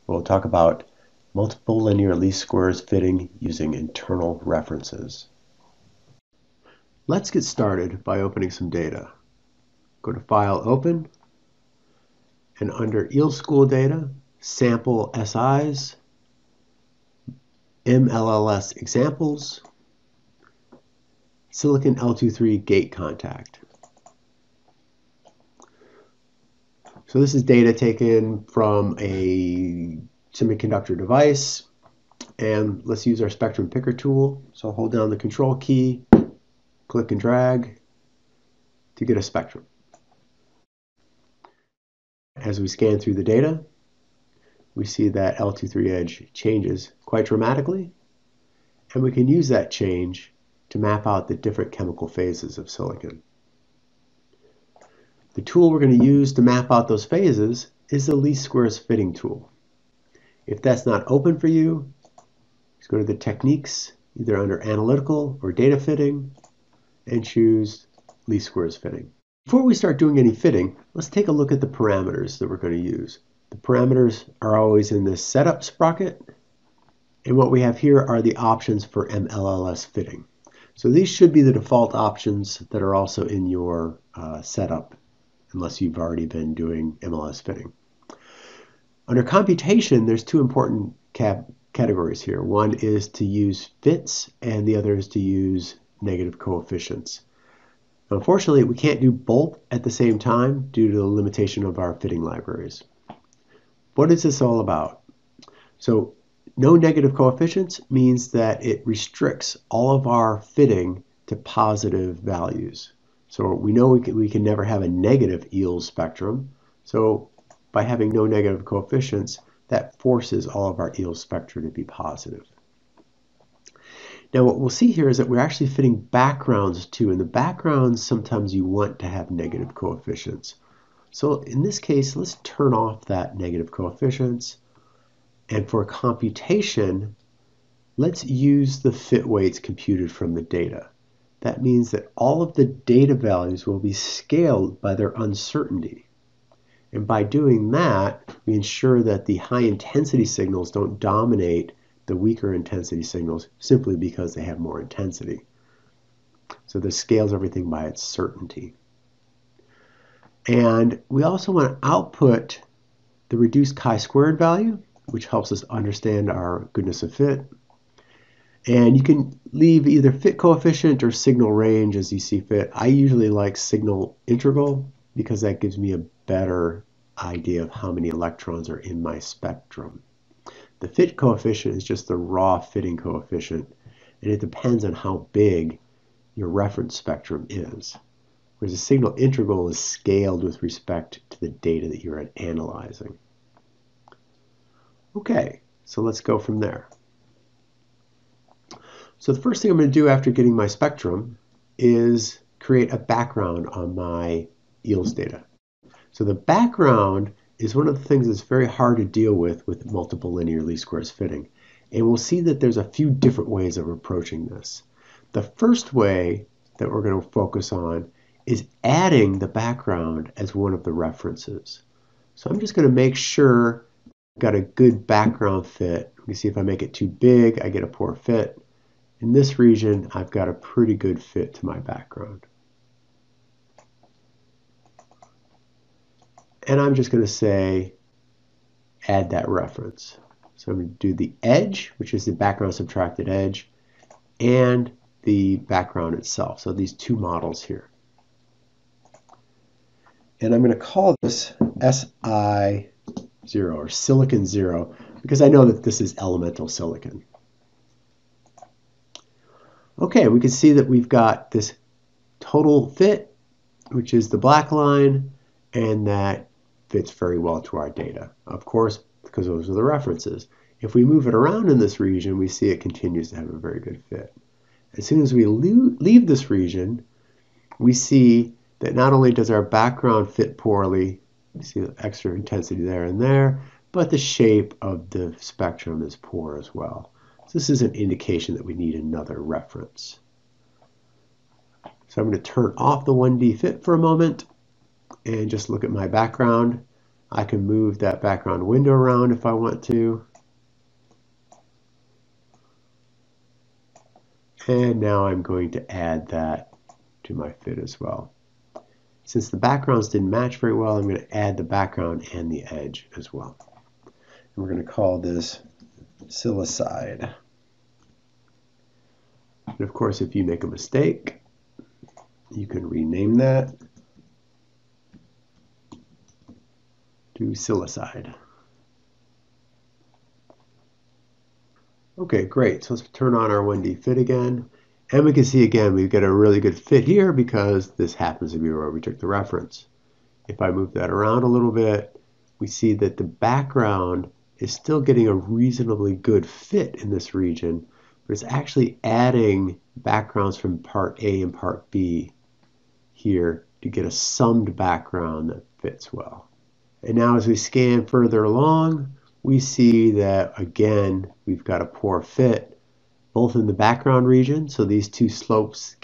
We'll talk about multiple linear least squares fitting using internal references. Let's get started by opening some data. Go to File, Open, and under Eels School Data, Sample SIs, Mlls Examples, Silicon L23 Gate Contact. So this is data taken from a semiconductor device, and let's use our spectrum picker tool. So hold down the control key, click and drag to get a spectrum. As we scan through the data, we see that L23 edge changes quite dramatically, and we can use that change to map out the different chemical phases of silicon. The tool we're going to use to map out those phases is the least squares fitting tool. If that's not open for you, just go to the techniques, either under analytical or data fitting, and choose least squares fitting. Before we start doing any fitting, let's take a look at the parameters that we're going to use. The parameters are always in this setup sprocket, and what we have here are the options for MLLS fitting. So these should be the default options that are also in your setup, unless you've already been doing MLS fitting. Under computation, there's two important categories here. One is to use fits, and the other is to use negative coefficients. Unfortunately, we can't do both at the same time due to the limitation of our fitting libraries. What is this all about? So no negative coefficients means that it restricts all of our fitting to positive values. So we know we can never have a negative Eels spectrum. So by having no negative coefficients, that forces all of our Eels spectra to be positive. Now what we'll see here is that we're actually fitting backgrounds too. In the backgrounds, sometimes you want to have negative coefficients. So in this case, let's turn off that negative coefficients. And for computation, let's use the fit weights computed from the data. That means that all of the data values will be scaled by their uncertainty. And by doing that, we ensure that the high intensity signals don't dominate the weaker intensity signals simply because they have more intensity. So this scales everything by its certainty. And we also want to output the reduced chi-squared value, which helps us understand our goodness of fit. And you can leave either fit coefficient or signal range as you see fit. I usually like signal integral because that gives me a better idea of how many electrons are in my spectrum. The fit coefficient is just the raw fitting coefficient, and it depends on how big your reference spectrum is. Whereas a signal integral is scaled with respect to the data that you're analyzing. Okay, so let's go from there. So the first thing I'm going to do after getting my spectrum is create a background on my Eels data. So the background is one of the things that's very hard to deal with multiple linear least squares fitting. And we'll see that there's a few different ways of approaching this. The first way that we're going to focus on is adding the background as one of the references. So I'm just going to make sure I've got a good background fit. You can see if I make it too big, I get a poor fit. In this region, I've got a pretty good fit to my background. And I'm just going to say, add that reference. So I'm going to do the edge, which is the background subtracted edge, and the background itself. So these two models here. And I'm going to call this Si0 or silicon 0 because I know that this is elemental silicon. Okay, we can see that we've got this total fit, which is the black line, and that fits very well to our data. Of course, because those are the references. If we move it around in this region, we see it continues to have a very good fit. As soon as we leave this region, we see that not only does our background fit poorly, you see the extra intensity there and there, but the shape of the spectrum is poor as well. So this is an indication that we need another reference. So I'm going to turn off the 1D fit for a moment and just look at my background. I can move that background window around if I want to. And now I'm going to add that to my fit as well. Since the backgrounds didn't match very well, I'm going to add the background and the edge as well. And we're going to call this Silicide. And of course, if you make a mistake, you can rename that to Silicide. Okay, great. So let's turn on our 1D fit again. And we can see again, we get a really good fit here because this happens to be where we took the reference. If I move that around a little bit, we see that the background is still getting a reasonably good fit in this region, but it's actually adding backgrounds from part A and part B here to get a summed background that fits well. And now as we scan further along, we see that again, we've got a poor fit, both in the background region, so these two slopes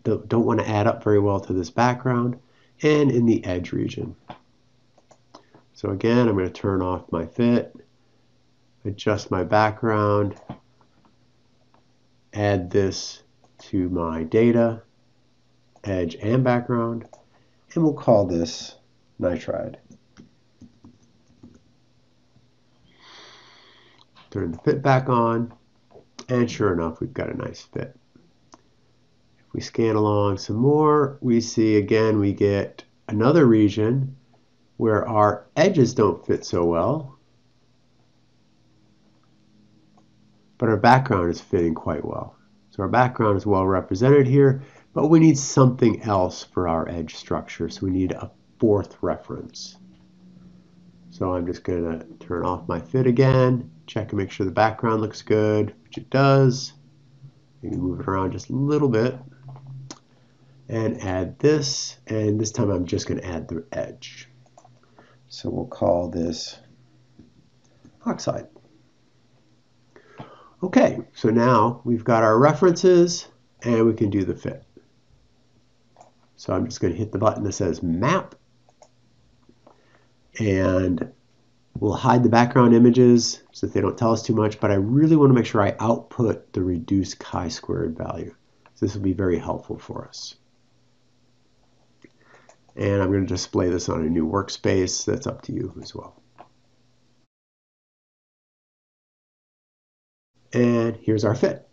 don't want to add up very well to this background, and in the edge region. So again, I'm going to turn off my fit, adjust my background, add this to my data, edge and background, and we'll call this nitride. Turn the fit back on, and sure enough, we've got a nice fit. If we scan along some more, we see again we get another region where our edges don't fit so well, but our background is fitting quite well. So our background is well represented here, but we need something else for our edge structure, so we need a fourth reference. So I'm just going to turn off my fit again, check and make sure the background looks good, which it does. Maybe move it around just a little bit, and add this, and this time I'm just going to add the edge. So we'll call this oxide. Okay, so now we've got our references and we can do the fit. So I'm just going to hit the button that says map, and we'll hide the background images so that they don't tell us too much, but I really want to make sure I output the reduced chi-squared value. So this will be very helpful for us. And I'm going to display this on a new workspace. That's up to you as well. And here's our fit.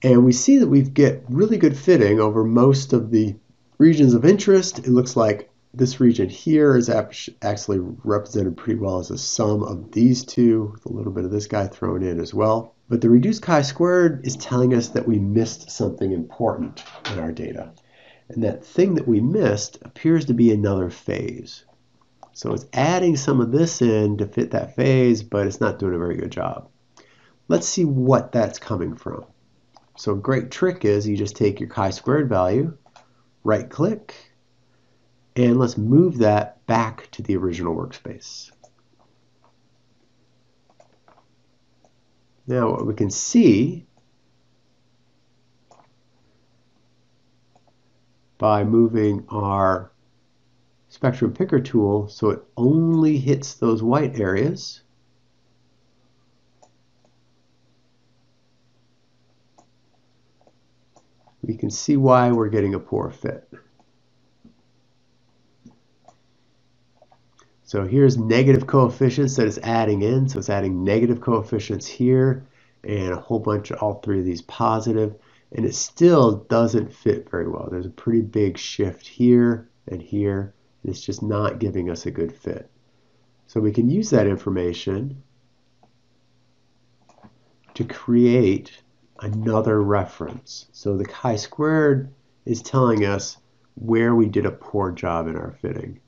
And we see that we get really good fitting over most of the regions of interest. It looks like this region here is actually represented pretty well as a sum of these two, with a little bit of this guy thrown in as well. But the reduced chi-squared is telling us that we missed something important in our data. And that thing that we missed appears to be another phase. So it's adding some of this in to fit that phase, but it's not doing a very good job. Let's see what that's coming from. So a great trick is you just take your chi-squared value, right click, and let's move that back to the original workspace. Now what we can see by moving our spectrum picker tool so it only hits those white areas, we can see why we're getting a poor fit. So here's negative coefficients that it's adding in. So it's adding negative coefficients here and a whole bunch of all three of these positive, and it still doesn't fit very well. There's a pretty big shift here and here, and it's just not giving us a good fit. So we can use that information to create another reference. So the chi-squared is telling us where we did a poor job in our fitting.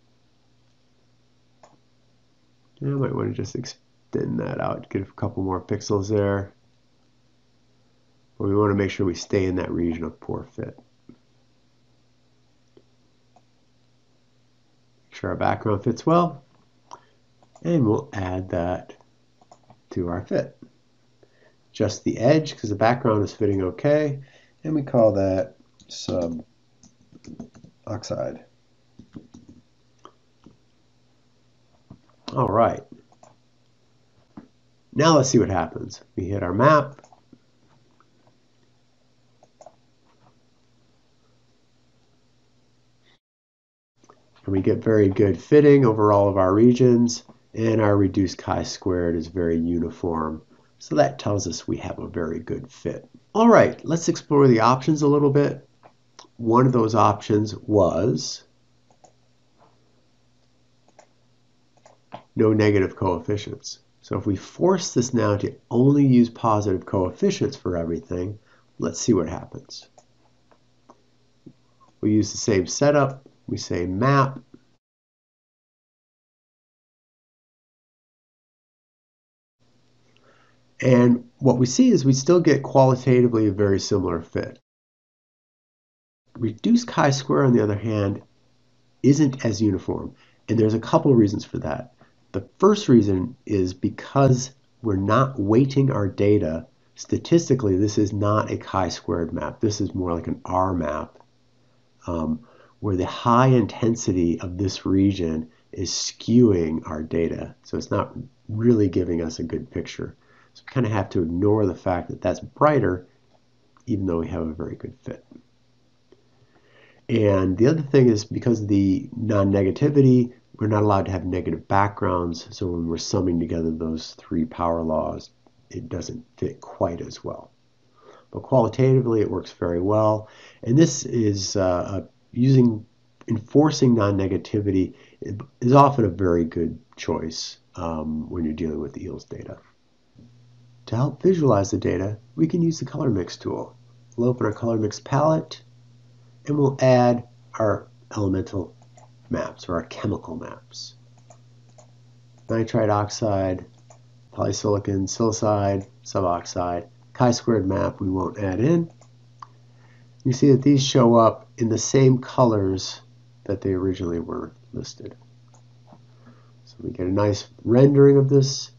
I might want to just extend that out, get a couple more pixels there. But we want to make sure we stay in that region of poor fit. Make sure our background fits well, and we'll add that to our fit. Just the edge, because the background is fitting okay, and we call that sub-oxide. All right. Now let's see what happens. We hit our map. And we get very good fitting over all of our regions, and our reduced chi-squared is very uniform. So that tells us we have a very good fit. All right, let's explore the options a little bit. One of those options was no negative coefficients. So if we force this now to only use positive coefficients for everything, let's see what happens. We use the same setup. We say map. And what we see is we still get qualitatively a very similar fit. Reduced chi-square, on the other hand, isn't as uniform. And there's a couple of reasons for that. The first reason is because we're not weighting our data. Statistically, this is not a chi-squared map. This is more like an R map, where the high intensity of this region is skewing our data. So it's not really giving us a good picture. So we kind of have to ignore the fact that that's brighter, even though we have a very good fit. And the other thing is because of the non-negativity, we're not allowed to have negative backgrounds. So when we're summing together those three power laws, it doesn't fit quite as well. But qualitatively, it works very well. And this is enforcing non-negativity is often a very good choice when you're dealing with EELS data. To help visualize the data, we can use the color mix tool. We'll open our color mix palette, and we'll add our elemental maps, or our chemical maps. Nitride oxide, polysilicon, silicide, suboxide, chi-squared map we won't add in. You see that these show up in the same colors that they originally were listed. So we get a nice rendering of this.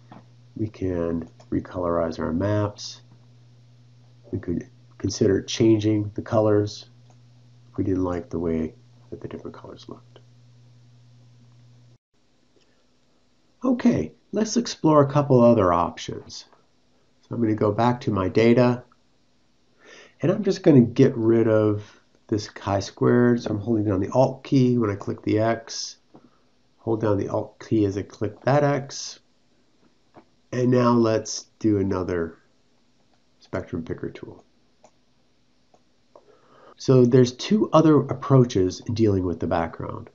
We can recolorize our maps. We could consider changing the colors if we didn't like the way that the different colors looked. Okay, let's explore a couple other options. So I'm going to go back to my data, and I'm just going to get rid of this chi-squared. So I'm holding down the Alt key when I click the X. Hold down the Alt key as I click that X. And now let's do another spectrum picker tool. So there's two other approaches in dealing with the background.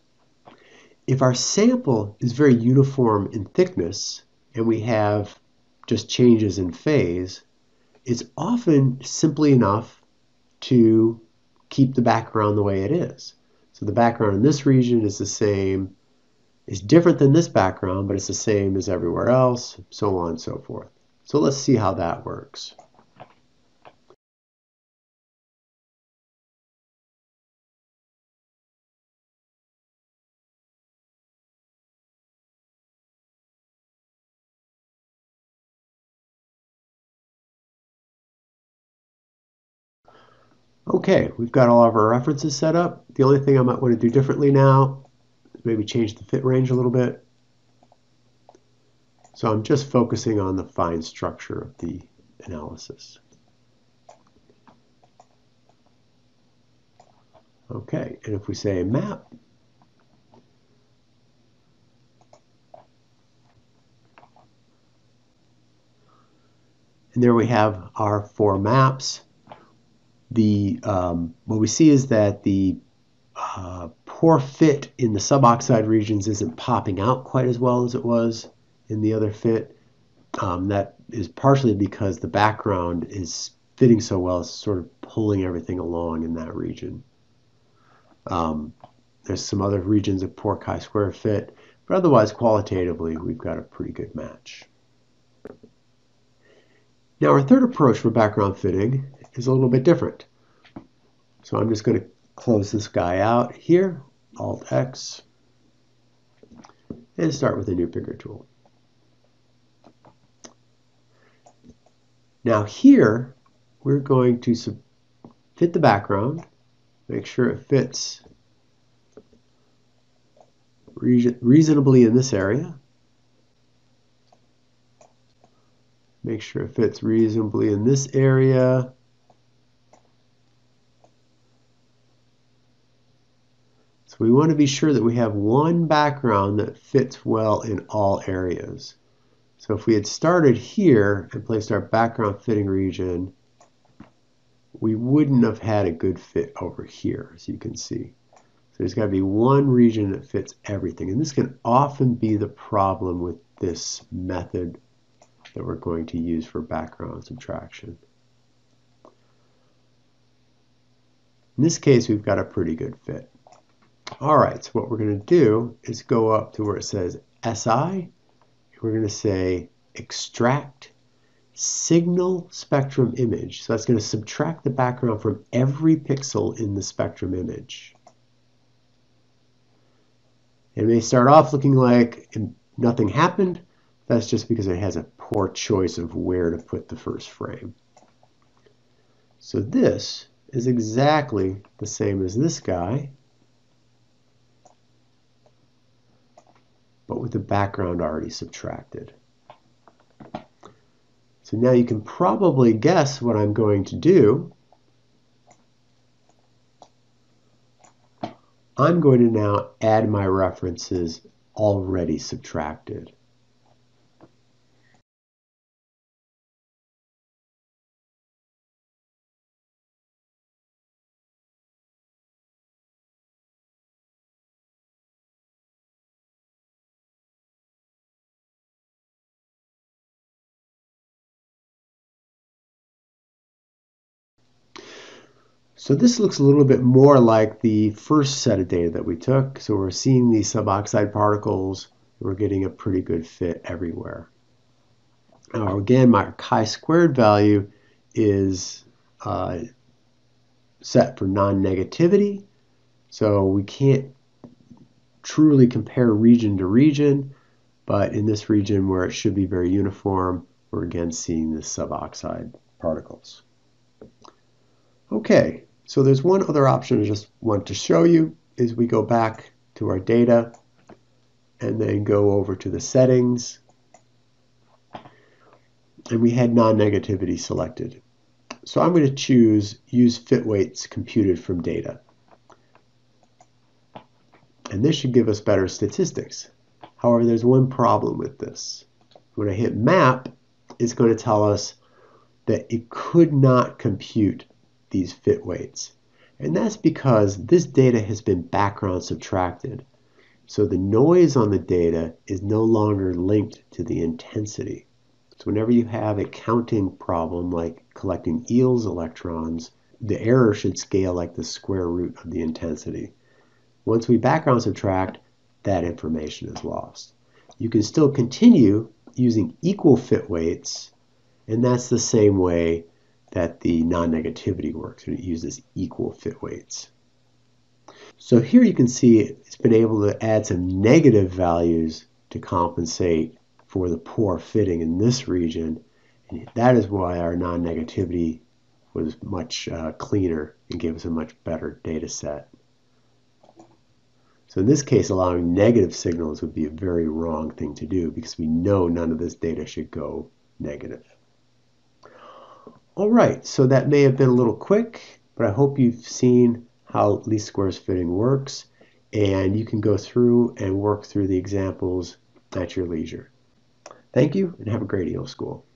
If our sample is very uniform in thickness and we have just changes in phase, it's often simply enough to keep the background the way it is. So the background in this region is the same. It's different than this background, but it's the same as everywhere else, so on and so forth. So let's see how that works. Okay, we've got all of our references set up. The only thing I might want to do differently now is maybe change the fit range a little bit. So I'm just focusing on the fine structure of the analysis. Okay, and if we say map, and there we have our four maps. What we see is that the poor fit in the suboxide regions isn't popping out quite as well as it was in the other fit. That is partially because the background is fitting so well, it's sort of pulling everything along in that region. There's some other regions of poor chi-square fit, but otherwise qualitatively we've got a pretty good match. Now our third approach for background fitting is a little bit different. So I'm just going to close this guy out here, Alt X, and start with a new picker tool. Now here we're going to fit the background, make sure it fits reasonably in this area. make sure it fits reasonably in this area. So we want to be sure that we have one background that fits well in all areas. So if we had started here and placed our background fitting region, we wouldn't have had a good fit over here, as you can see. So there's got to be one region that fits everything. And this can often be the problem with this method that we're going to use for background subtraction. In this case, we've got a pretty good fit. All right, so what we're going to do is go up to where it says SI. We're going to say extract signal spectrum image. So that's going to subtract the background from every pixel in the spectrum image. It may start off looking like nothing happened. That's just because it has a poor choice of where to put the first frame. So this is exactly the same as this guy, but with the background already subtracted. So now you can probably guess what I'm going to do. I'm going to now add my references already subtracted. So this looks a little bit more like the first set of data that we took. So we're seeing these suboxide particles. We're getting a pretty good fit everywhere. Now again, my chi-squared value is set for non-negativity. So we can't truly compare region to region, but in this region where it should be very uniform, we're again seeing the suboxide particles. Okay, so there's one other option I just want to show you is we go back to our data and then go over to the settings, and we had non-negativity selected. So I'm going to choose use fit weights computed from data. And this should give us better statistics. However, there's one problem with this. When I hit map, it's going to tell us that it could not compute these fit weights. And that's because this data has been background subtracted. So the noise on the data is no longer linked to the intensity. So whenever you have a counting problem like collecting Eels electrons, the error should scale like the square root of the intensity. Once we background subtract, that information is lost. You can still continue using equal fit weights, and that's the same way that the non-negativity works, when it uses equal fit weights. So here you can see it's been able to add some negative values to compensate for the poor fitting in this region, and that is why our non-negativity was much cleaner and gave us a much better data set. So in this case, allowing negative signals would be a very wrong thing to do because we know none of this data should go negative. All right, so that may have been a little quick, but I hope you've seen how least squares fitting works, and you can go through and work through the examples at your leisure. Thank you, and have a great EEL school.